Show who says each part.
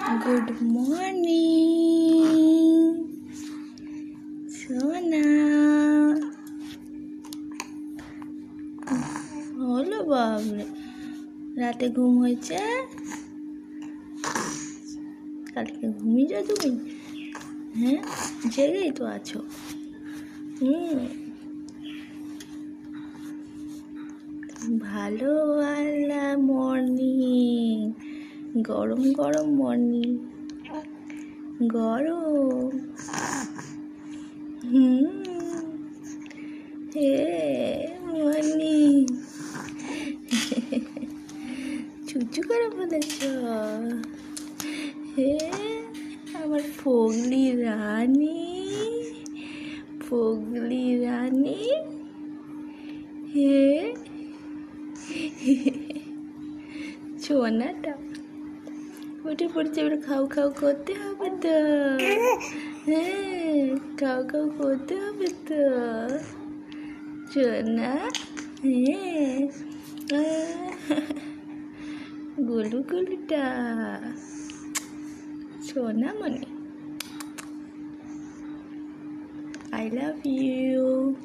Speaker 1: Good morning সোনা। হলো বাবরে, রাতে ঘুম হয়েছে? কালকে ঘুমিয়েছো তুমি? হ্যাঁ, জেগেই তো আছো। ভালো মর্নিং, গরম গরম মর্নিং, গরম। হে মর্নিং, চুচু করে বলেছ। হে আমার ফগলি রানী, ফগলি রানী। হে সোনাটা উঠে পড়ছে, এবার খাও খাও করতে হবে তো। হ্যাঁ, খাও খাও করতে হবে তো সোনা। হ্যাঁ, গুলু গুলুটা সোনা মনে। I love you.